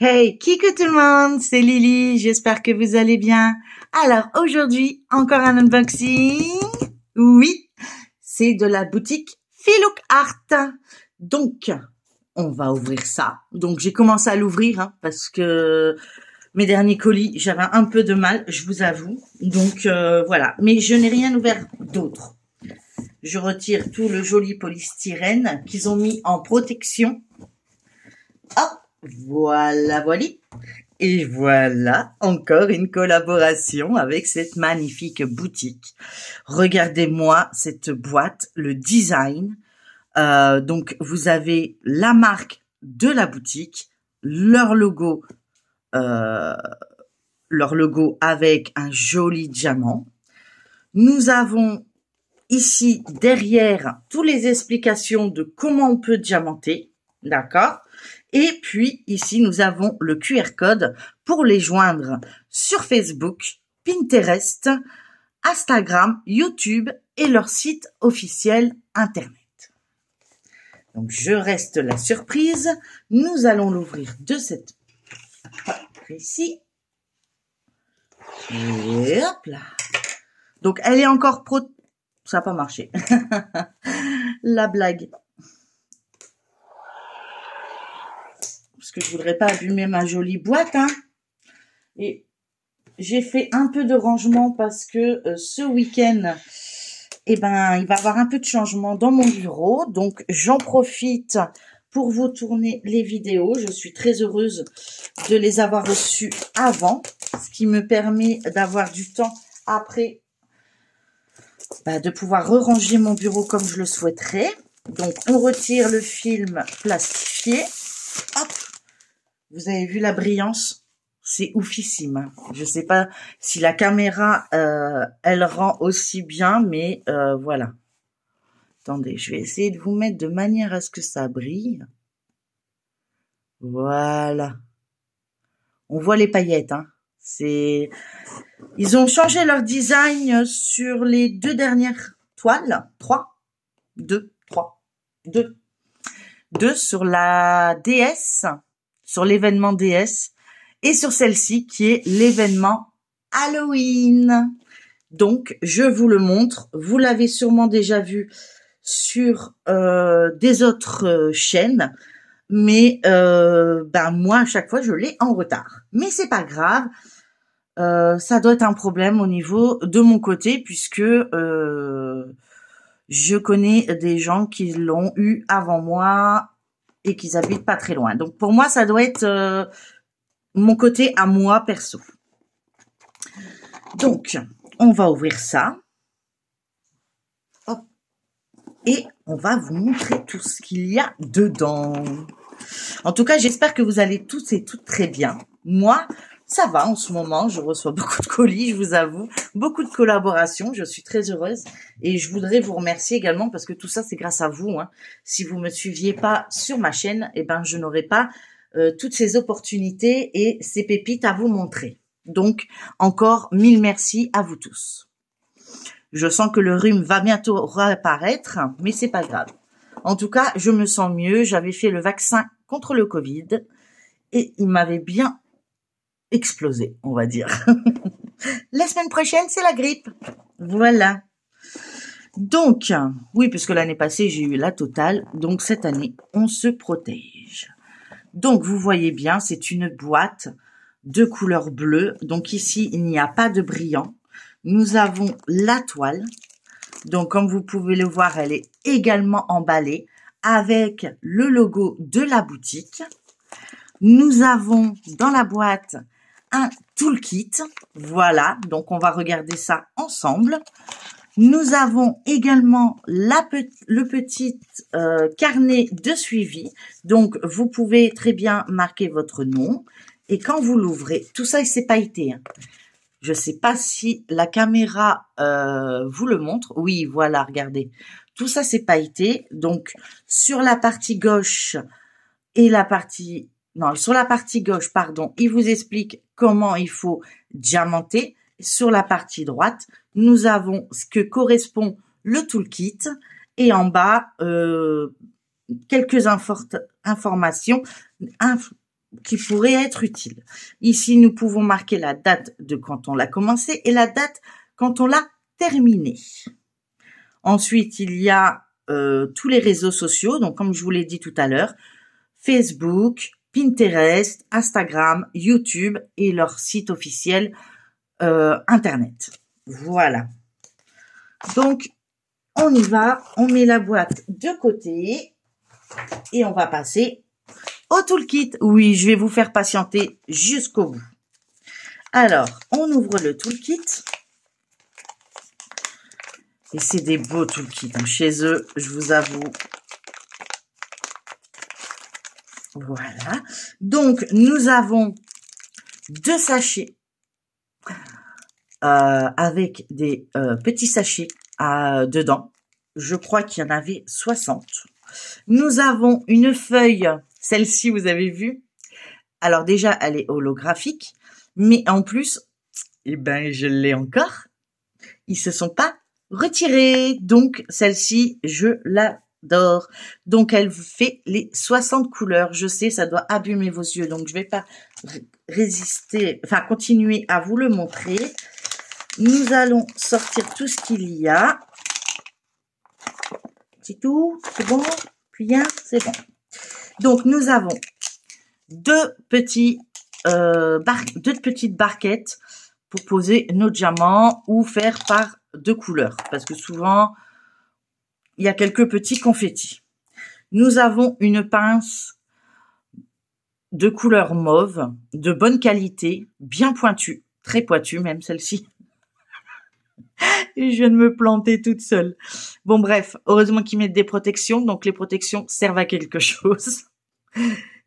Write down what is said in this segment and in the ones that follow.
Hey, kikou tout le monde, c'est Lily, j'espère que vous allez bien. Alors aujourd'hui, encore un unboxing. Oui, c'est de la boutique Filook Art. Donc, on va ouvrir ça. Donc j'ai commencé à l'ouvrir parce que mes derniers colis, j'avais un peu de mal, je vous avoue. Donc voilà, mais je n'ai rien ouvert d'autre. Je retire tout le joli polystyrène qu'ils ont mis en protection. Hop, voilà. Et voilà, encore une collaboration avec cette magnifique boutique. Regardez-moi cette boîte, le design. Donc, vous avez la marque de la boutique, leur logo avec un joli diamant. Nous avons ici derrière toutes les explications de comment on peut diamanter, d'accord? Et puis ici nous avons le QR code pour les joindre sur Facebook, Pinterest, Instagram, YouTube et leur site officiel internet. Donc je reste la surprise. Nous allons l'ouvrir de cette ici. Et hop là. Donc elle est encore ça n'a pas marché. La blague. Parce que je voudrais pas abîmer ma jolie boîte, hein. Et j'ai fait un peu de rangement parce que ce week-end, il va y avoir un peu de changement dans mon bureau. Donc, j'en profite pour vous tourner les vidéos. Je suis très heureuse de les avoir reçues avant, ce qui me permet d'avoir du temps après de pouvoir re-ranger mon bureau comme je le souhaiterais. Donc, on retire le film plastifié. Hop! Vous avez vu la brillance? C'est oufissime. Je sais pas si la caméra, elle rend aussi bien, mais voilà. Attendez, je vais essayer de vous mettre de manière à ce que ça brille. Voilà. On voit les paillettes, hein. Ils ont changé leur design sur les deux dernières toiles. Deux sur la DS, sur l'événement DS, et sur celle-ci qui est l'événement Halloween. Donc, je vous le montre. Vous l'avez sûrement déjà vu sur des autres chaînes, mais moi, à chaque fois, je l'ai en retard. Mais c'est pas grave. Ça doit être un problème au niveau de mon côté, puisque je connais des gens qui l'ont eu avant moi et qui habitent pas très loin. Donc, pour moi, ça doit être mon côté à moi, perso. Donc, on va ouvrir ça. Hop. Et on va vous montrer tout ce qu'il y a dedans. En tout cas, j'espère que vous allez tous et toutes très bien. Moi, ça va en ce moment. Je reçois beaucoup de colis, je vous avoue. Beaucoup de collaborations. Je suis très heureuse. Et je voudrais vous remercier également parce que tout ça, c'est grâce à vous, hein. Si vous me suiviez pas sur ma chaîne, je n'aurais pas toutes ces opportunités et ces pépites à vous montrer. Donc, encore 1000 merci à vous tous. Je sens que le rhume va bientôt réapparaître, mais c'est pas grave. En tout cas, je me sens mieux. J'avais fait le vaccin contre le Covid et il m'avait bien explosé, on va dire. La semaine prochaine, c'est la grippe. Voilà. Donc, oui, puisque l'année passée, j'ai eu la totale. Donc, cette année, on se protège. Donc, vous voyez bien, c'est une boîte de couleur bleue. Donc, ici, il n'y a pas de brillant. Nous avons la toile. Donc, comme vous pouvez le voir, elle est également emballée avec le logo de la boutique. Nous avons dans la boîte un toolkit. Voilà, donc on va regarder ça ensemble. Nous avons également le petit carnet de suivi. Donc, vous pouvez très bien marquer votre nom. Et quand vous l'ouvrez, tout ça, c'est pailleté, hein. Je sais pas si la caméra vous le montre. Oui, voilà, regardez. Tout ça, c'est pailleté. Donc, sur la partie gauche et la partie... Non, sur la partie gauche, pardon, il vous explique comment il faut diamanter. Sur la partie droite, nous avons ce que correspond le toolkit. Et en bas, quelques informations qui pourrait être utile. Ici, nous pouvons marquer la date de quand on l'a commencé et la date quand on l'a terminé. Ensuite, il y a tous les réseaux sociaux. Donc, comme je vous l'ai dit tout à l'heure, Facebook, Pinterest, Instagram, YouTube et leur site officiel Internet. Voilà. Donc, on y va. On met la boîte de côté et on va passer au toolkit. Oui, je vais vous faire patienter jusqu'au bout. Alors, on ouvre le toolkit. Et c'est des beaux toolkits. Hein. Chez eux, je vous avoue. Voilà. Donc, nous avons 2 sachets avec des petits sachets dedans. Je crois qu'il y en avait 60. Nous avons une feuille. Celle-ci, vous avez vu. Alors déjà, elle est holographique. Mais en plus, eh ben, je l'ai encore. Ils se sont pas retirés. Donc, celle-ci, je l'adore. Donc, elle fait les 60 couleurs. Je sais, ça doit abîmer vos yeux. Donc, je vais pas résister, enfin, continuer à vous le montrer. Nous allons sortir tout ce qu'il y a. C'est tout? C'est bon? Bien, c'est bon. Donc, nous avons deux petites barquettes pour poser nos diamants ou faire par 2 couleurs. Parce que souvent, il y a quelques petits confettis. Nous avons une pince de couleur mauve, de bonne qualité, bien pointue, très pointue même celle-ci. Et je viens de me planter toute seule. Bon bref, heureusement qu'ils mettent des protections, donc les protections servent à quelque chose.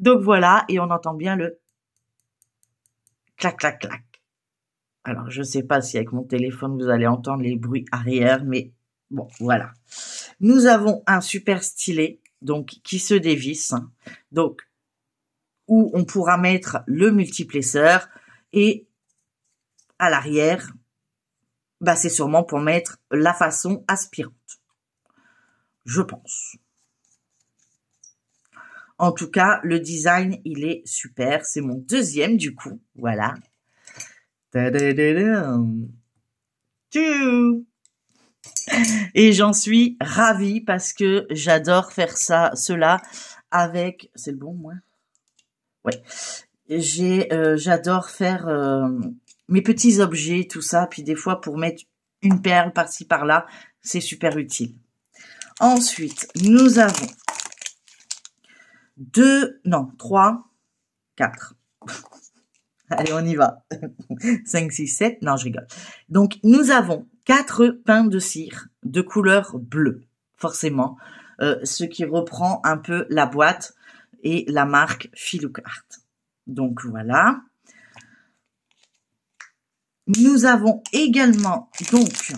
Donc voilà, et on entend bien le clac, clac, clac. Alors, je ne sais pas si avec mon téléphone, vous allez entendre les bruits arrière, mais bon, voilà. Nous avons un super stylet, donc, qui se dévisse, donc, où on pourra mettre le multiplesseur et à l'arrière, bah, c'est sûrement pour mettre la façon aspirante. Je pense. En tout cas, le design, il est super. C'est mon deuxième, du coup. Voilà. Et j'en suis ravie parce que j'adore faire cela avec... C'est le bon, moi? Ouais. J'adore faire mes petits objets, tout ça. Puis des fois, pour mettre une perle par-ci, par-là, c'est super utile. Ensuite, nous avons 3, 4. Allez, on y va. 5, 6, 7. Non, je rigole. Donc, nous avons 4 pains de cire de couleur bleue, forcément. Ce qui reprend un peu la boîte et la marque Filoucart. Donc, voilà. Nous avons également, donc,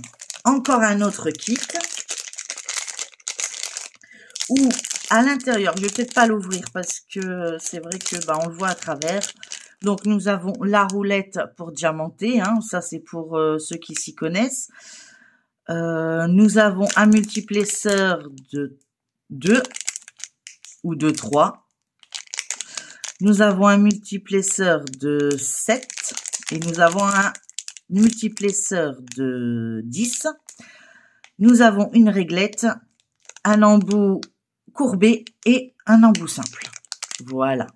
encore un autre kit où, à l'intérieur, je vais peut-être pas l'ouvrir parce que c'est vrai que bah, on le voit à travers. Donc, nous avons la roulette pour diamanter. Hein, ça, c'est pour ceux qui s'y connaissent. Nous avons un multiplesseur de 2 ou de 3. Nous avons un multiplesseur de 7. Et nous avons un multiplesseur de 10. Nous avons une réglette, un embout courbé et un embout simple. Voilà.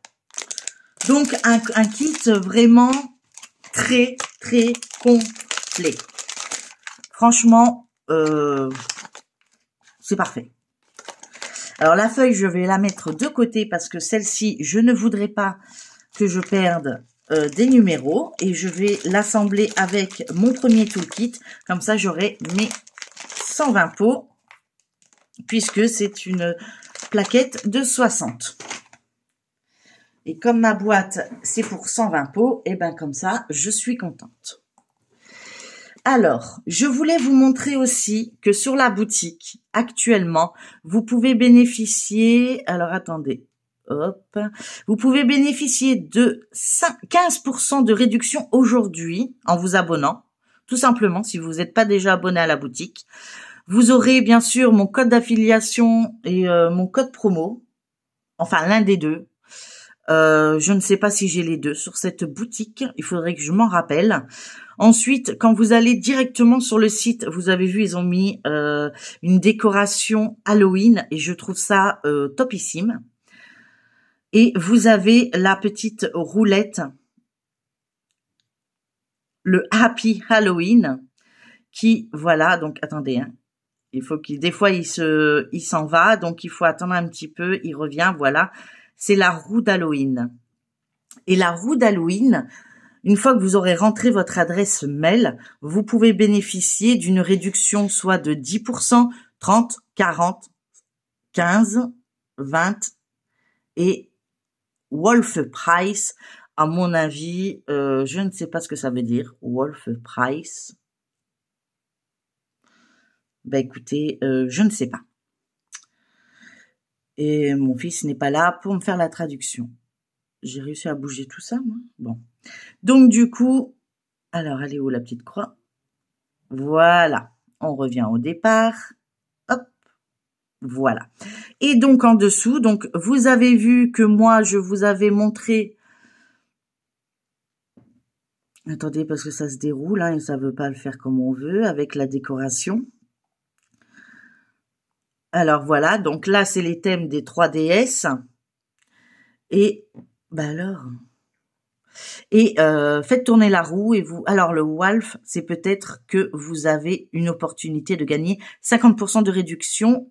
Donc, un kit vraiment très, très complet. Franchement, c'est parfait. Alors, la feuille, je vais la mettre de côté parce que celle-ci, je ne voudrais pas que je perde des numéros. Et je vais l'assembler avec mon premier toolkit. Comme ça, j'aurai mes 120 pots puisque c'est une plaquette de 60. Et comme ma boîte, c'est pour 120 pots, et ben comme ça, je suis contente. Alors, je voulais vous montrer aussi que sur la boutique, actuellement, vous pouvez bénéficier... Alors, attendez. Hop. Vous pouvez bénéficier de 15% de réduction aujourd'hui en vous abonnant. Tout simplement, si vous n'êtes pas déjà abonné à la boutique. Vous aurez bien sûr mon code d'affiliation et mon code promo. Enfin, l'un des deux. Je ne sais pas si j'ai les deux sur cette boutique. Il faudrait que je m'en rappelle. Ensuite, quand vous allez directement sur le site, vous avez vu, ils ont mis une décoration Halloween et je trouve ça topissime. Et vous avez la petite roulette, le Happy Halloween, qui, voilà, donc attendez, hein, il faut qu'il, des fois il s'en va, donc il faut attendre un petit peu, il revient, voilà, c'est la roue d'Halloween. Et la roue d'Halloween, une fois que vous aurez rentré votre adresse mail, vous pouvez bénéficier d'une réduction soit de 10%, 30, 40, 15, 20 et Wolf Price. À mon avis, je ne sais pas ce que ça veut dire, Wolf Price. Ben écoutez, je ne sais pas. Et mon fils n'est pas là pour me faire la traduction. J'ai réussi à bouger tout ça, moi. Bon. Donc du coup, alors elle est où la petite croix? Voilà. On revient au départ. Hop. Voilà. Et donc en dessous, donc vous avez vu que moi je vous avais montré. Attendez parce que ça se déroule, hein, et ça veut pas le faire comme on veut avec la décoration. Alors voilà, donc là c'est les thèmes des 3 déesses. Et bah alors. Et faites tourner la roue et vous. Alors le Wolf, c'est peut-être que vous avez une opportunité de gagner 50% de réduction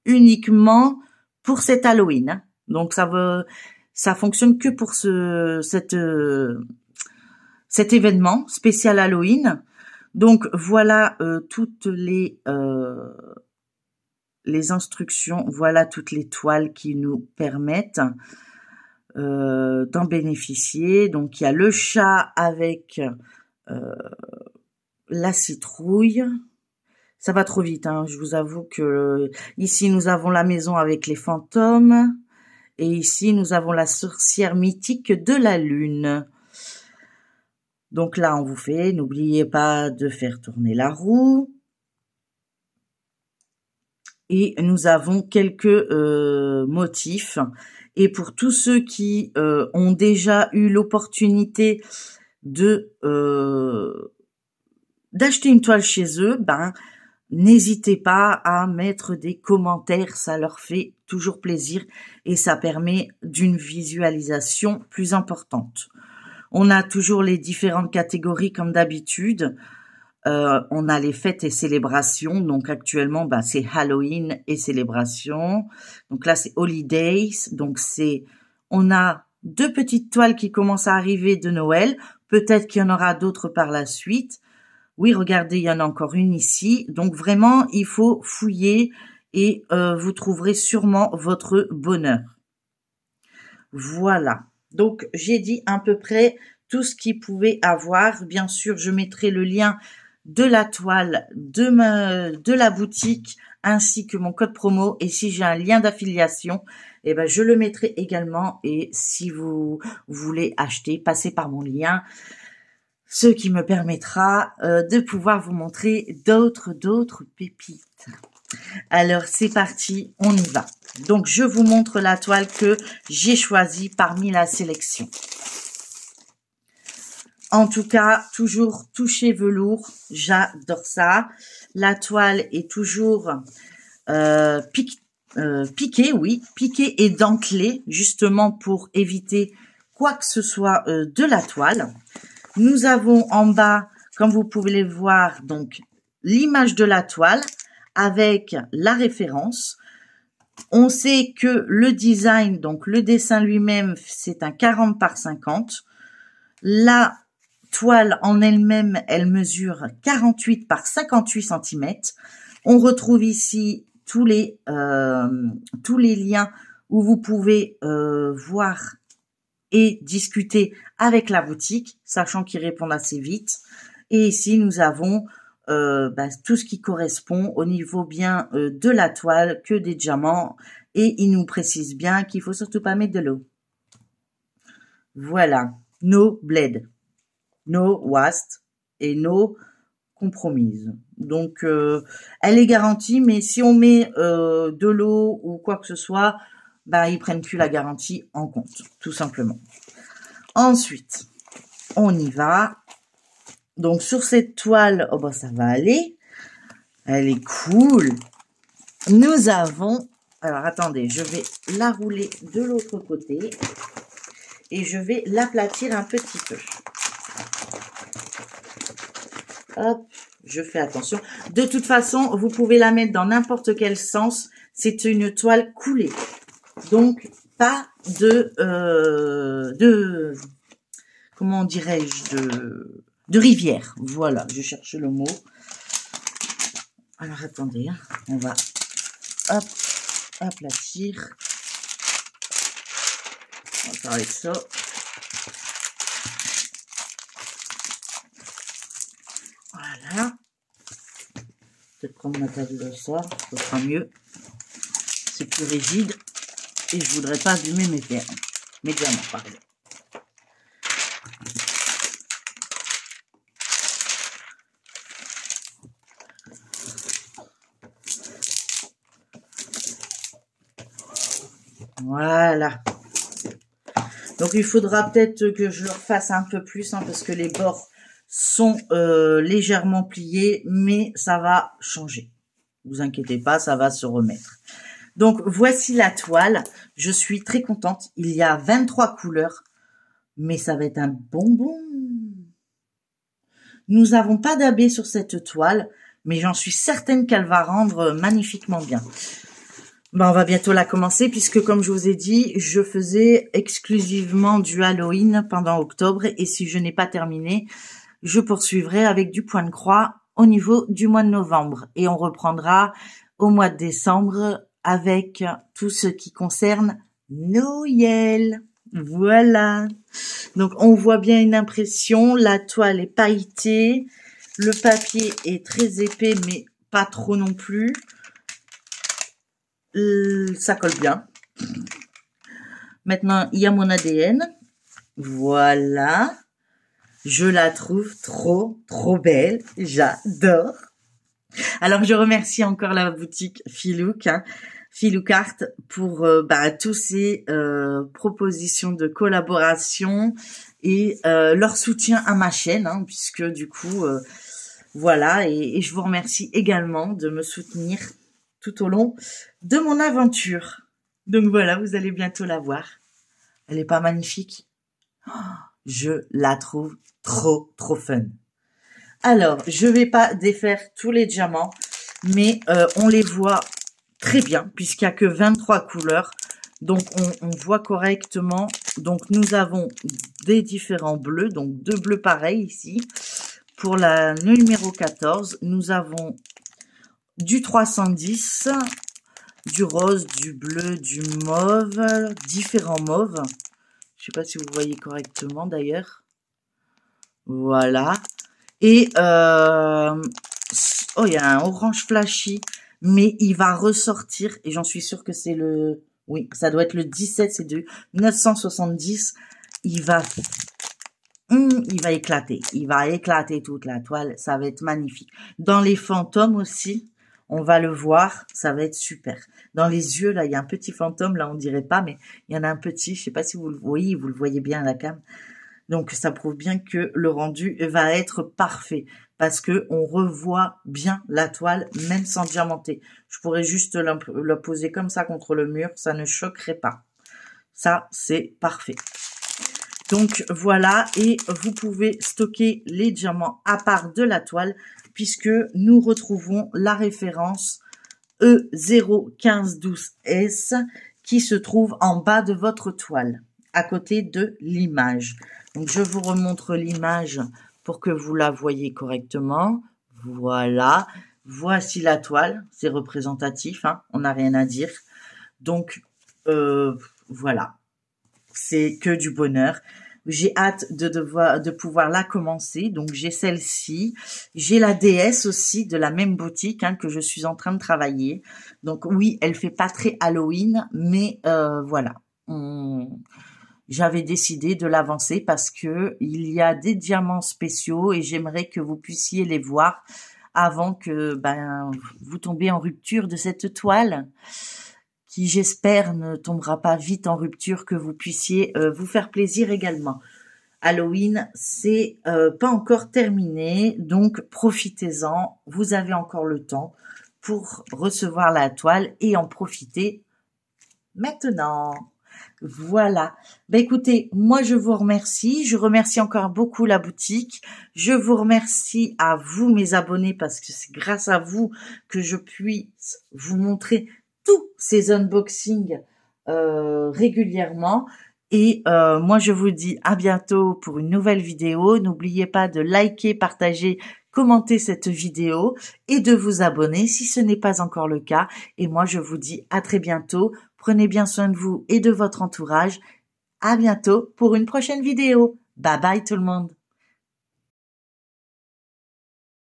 uniquement pour cet Halloween. Hein. Donc ça fonctionne que pour cet événement spécial Halloween. Donc voilà toutes les instructions, voilà toutes les toiles qui nous permettent d'en bénéficier. Donc il y a le chat avec la citrouille. Ça va trop vite, hein. Je vous avoue que ici nous avons la maison avec les fantômes et ici nous avons la sorcière mythique de la lune. Donc là on vous fait, n'oubliez pas de faire tourner la roue. Et nous avons quelques motifs. Et pour tous ceux qui ont déjà eu l'opportunité de d'acheter une toile chez eux, ben n'hésitez pas à mettre des commentaires, ça leur fait toujours plaisir et ça permet d'une visualisation plus importante. On a toujours les différentes catégories comme d'habitude. On a les fêtes et célébrations. Donc actuellement, bah, c'est Halloween et célébrations. Donc là, c'est Holidays. Donc on a 2 petites toiles qui commencent à arriver de Noël. Peut-être qu'il y en aura d'autres par la suite. Oui, regardez, il y en a encore une ici. Donc vraiment, il faut fouiller et vous trouverez sûrement votre bonheur. Voilà. Donc j'ai dit à peu près tout ce qu'il pouvait avoir. Bien sûr, je mettrai le lien de la toile, de la boutique, ainsi que mon code promo. Et si j'ai un lien d'affiliation, eh ben, je le mettrai également. Et si vous voulez acheter, passez par mon lien, ce qui me permettra de pouvoir vous montrer d'autres pépites. Alors, c'est parti, on y va. Donc, je vous montre la toile que j'ai choisie parmi la sélection. En tout cas, toujours touché velours, j'adore ça. La toile est toujours piquée, oui, piquée et dentelée, justement pour éviter quoi que ce soit de la toile. Nous avons en bas, comme vous pouvez le voir, donc l'image de la toile avec la référence. On sait que le design, donc le dessin lui-même, c'est un 40 par 50. La toile en elle-même, elle mesure 48 par 58 cm. On retrouve ici tous les liens où vous pouvez voir et discuter avec la boutique, sachant qu'ils répondent assez vite. Et ici, nous avons tout ce qui correspond au niveau bien de la toile que des diamants. Et il nous précise bien qu'il faut surtout pas mettre de l'eau. Voilà, no bled, no waste et no compromise. Donc, elle est garantie, mais si on met de l'eau ou quoi que ce soit, bah, ils prennent plus la garantie en compte, tout simplement. Ensuite, on y va. Donc, sur cette toile, oh bah, ça va aller. Elle est cool. Nous avons... Alors, attendez, je vais la rouler de l'autre côté. Et je vais l'aplatir un petit peu. Hop, je fais attention. De toute façon, vous pouvez la mettre dans n'importe quel sens. C'est une toile coulée. Donc, pas comment dirais-je, de rivière. Voilà, je cherche le mot. Alors, attendez, hein, on va, hop, aplatir. On va faire avec ça. Voilà. Peut-être prendre ma table de ça, ce sera mieux. C'est plus rigide et je voudrais pas abîmer mes diamants, pardon. Voilà. Donc il faudra peut-être que je le refasse un peu plus, hein, parce que les bords sont légèrement pliés, mais ça va changer. Vous inquiétez pas, ça va se remettre. Donc voici la toile. Je suis très contente. Il y a 23 couleurs, mais ça va être un bonbon. Nous n'avons pas d'abbé sur cette toile, mais j'en suis certaine qu'elle va rendre magnifiquement bien. Ben, on va bientôt la commencer puisque, comme je vous ai dit, je faisais exclusivement du Halloween pendant octobre et si je n'ai pas terminé, je poursuivrai avec du point de croix au niveau du mois de novembre et on reprendra au mois de décembre avec tout ce qui concerne Noël. Voilà. Donc, on voit bien une impression. La toile est pailletée. Le papier est très épais, mais pas trop non plus. Ça colle bien. Maintenant, il y a mon ADN. Voilà. Je la trouve trop belle. J'adore. Alors, je remercie encore la boutique Filouk, Filouk Art, pour tous ces propositions de collaboration et leur soutien à ma chaîne, hein, puisque du coup, voilà. Et je vous remercie également de me soutenir tout au long de mon aventure. Donc voilà, vous allez bientôt la voir. Elle est pas magnifique? Oh, je la trouve trop fun. Alors, je vais pas défaire tous les diamants, mais on les voit très bien, puisqu'il n'y a que 23 couleurs. Donc, on voit correctement. Donc, nous avons des différents bleus, donc 2 bleus pareils ici. Pour la numéro 14, nous avons du 310, du rose, du bleu, du mauve, différents mauves. Je sais pas si vous voyez correctement d'ailleurs. Voilà. Et oh, il y a un orange flashy, mais il va ressortir et j'en suis sûre que c'est le... Oui, ça doit être le 17, c'est de 970. Il va éclater. Il va éclater toute la toile. Ça va être magnifique. Dans les fantômes aussi, on va le voir. Ça va être super. Dans les yeux, là, il y a un petit fantôme. Là, on dirait pas, mais il y en a un petit. Je sais pas si vous le voyez. Vous le voyez bien à la cam. Donc, ça prouve bien que le rendu va être parfait. Parce que on revoit bien la toile, même sans diamanter. Je pourrais juste la poser comme ça contre le mur. Ça ne choquerait pas. Ça, c'est parfait. Donc voilà, et vous pouvez stocker les diamants à part de la toile puisque nous retrouvons la référence E01512S qui se trouve en bas de votre toile, à côté de l'image. Donc je vous remontre l'image pour que vous la voyez correctement. Voilà, voici la toile, c'est représentatif, hein, on n'a rien à dire. Donc voilà. C'est que du bonheur. J'ai hâte de pouvoir la commencer. Donc, j'ai celle-ci. J'ai la déesse aussi de la même boutique que je suis en train de travailler. Donc, oui, elle fait pas très Halloween, mais voilà. J'avais décidé de l'avancer parce que il y a des diamants spéciaux et j'aimerais que vous puissiez les voir avant que vous tombiez en rupture de cette toile qui j'espère ne tombera pas vite en rupture, que vous puissiez vous faire plaisir également. Halloween, c'est pas encore terminé, donc profitez-en, vous avez encore le temps pour recevoir la toile et en profiter maintenant. Voilà. Ben écoutez, moi je vous remercie. Je remercie encore beaucoup la boutique. Je vous remercie à vous mes abonnés parce que c'est grâce à vous que je puisse vous montrer tous ces unboxings régulièrement. Et moi je vous dis à bientôt pour une nouvelle vidéo. N'oubliez pas de liker, partager, commenter cette vidéo et de vous abonner si ce n'est pas encore le cas. Et moi je vous dis à très bientôt. Prenez bien soin de vous et de votre entourage. À bientôt pour une prochaine vidéo. Bye bye tout le monde.